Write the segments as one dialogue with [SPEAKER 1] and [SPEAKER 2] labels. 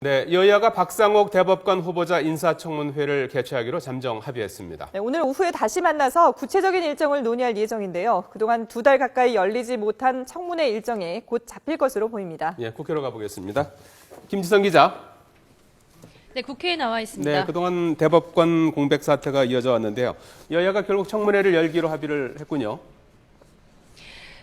[SPEAKER 1] 네, 여야가 박상옥 대법관 후보자 인사청문회를 개최하기로 잠정 합의했습니다.
[SPEAKER 2] 네, 오늘 오후에 다시 만나서 구체적인 일정을 논의할 예정인데요. 그동안 2달 가까이 열리지 못한 청문회 일정이 곧 잡힐 것으로 보입니다.
[SPEAKER 1] 예, 국회로 가보겠습니다. 김지성 기자.
[SPEAKER 3] 네, 국회에 나와 있습니다.
[SPEAKER 1] 네, 그동안 대법관 공백 사태가 이어져 왔는데요. 여야가 결국 청문회를 열기로 합의를 했군요.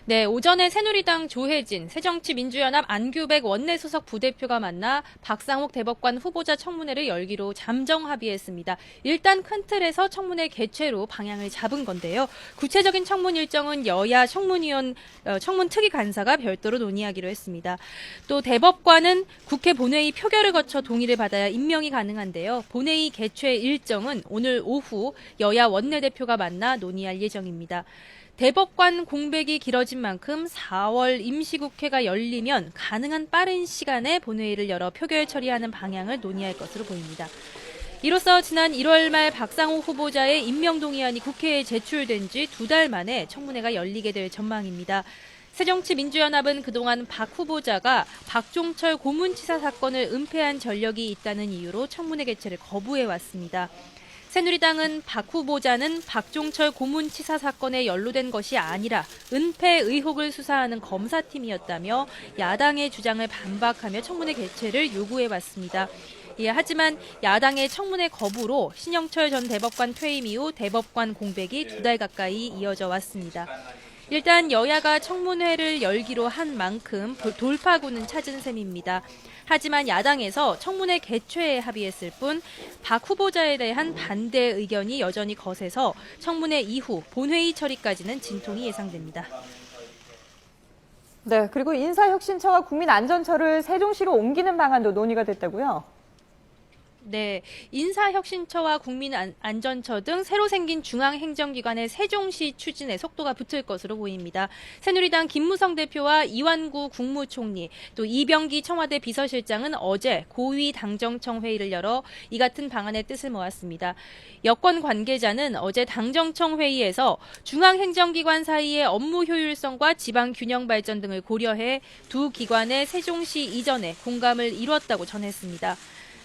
[SPEAKER 3] 네, 오전에 새누리당 조혜진, 새정치민주연합 안규백 원내수석 부대표가 만나 박상옥 대법관 후보자 청문회를 열기로 잠정 합의했습니다. 일단 큰 틀에서 청문회 개최로 방향을 잡은 건데요. 구체적인 청문 일정은 여야 청문위원, 청문특위 간사가 별도로 논의하기로 했습니다. 또 대법관은 국회 본회의 표결을 거쳐 동의를 받아야 임명이 가능한데요. 본회의 개최 일정은 오늘 오후 여야 원내대표가 만나 논의할 예정입니다. 대법관 공백이 길어진 만큼 4월 임시국회가 열리면 가능한 빠른 시간에 본회의를 열어 표결 처리하는 방향을 논의할 것으로 보입니다. 이로써 지난 1월 말 박상옥 후보자의 임명 동의안이 국회에 제출된 지 2달 만에 청문회가 열리게 될 전망입니다. 새정치민주연합은 그동안 박 후보자가 박종철 고문치사 사건을 은폐한 전력이 있다는 이유로 청문회 개최를 거부해왔습니다. 새누리당은 박 후보자는 박종철 고문치사 사건에 연루된 것이 아니라 은폐 의혹을 수사하는 검사팀이었다며 야당의 주장을 반박하며 청문회 개최를 요구해왔습니다. 예, 하지만 야당의 청문회 거부로 신영철 전 대법관 퇴임 이후 대법관 공백이 2달 가까이 이어져 왔습니다. 일단 여야가 청문회를 열기로 한 만큼 돌파구는 찾은 셈입니다. 하지만 야당에서 청문회 개최에 합의했을 뿐 박 후보자에 대한 반대 의견이 여전히 거세서 청문회 이후 본회의 처리까지는 진통이 예상됩니다.
[SPEAKER 2] 네, 그리고 인사혁신처와 국민안전처를 세종시로 옮기는 방안도 논의가 됐다고요?
[SPEAKER 3] 네, 인사혁신처와 국민안전처 등 새로 생긴 중앙행정기관의 세종시 추진에 속도가 붙을 것으로 보입니다. 새누리당 김무성 대표와 이완구 국무총리, 또 이병기 청와대 비서실장은 어제 고위 당정청 회의를 열어 이 같은 방안의 뜻을 모았습니다. 여권 관계자는 어제 당정청 회의에서 중앙행정기관 사이의 업무 효율성과 지방 균형 발전 등을 고려해 두 기관의 세종시 이전에 공감을 이뤘다고 전했습니다.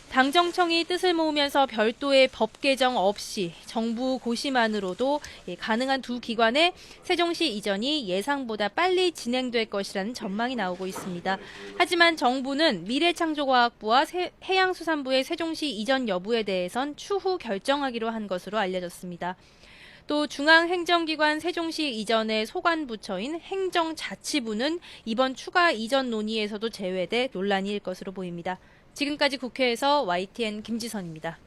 [SPEAKER 3] 당정청이 뜻을 모으면서 별도의 법 개정 없이 정부 고시만으로도 가능한 두 기관의 세종시 이전이 예상보다 빨리 진행될 것이라는 전망이 나오고 있습니다. 하지만 정부는 미래창조과학부와 해양수산부의 세종시 이전 여부에 대해선 추후 결정하기로 한 것으로 알려졌습니다. 또 중앙행정기관 세종시 이전의 소관부처인 행정자치부는 이번 추가 이전 논의에서도 제외돼 논란이 일 것으로 보입니다. 지금까지 국회에서 YTN 김지선입니다.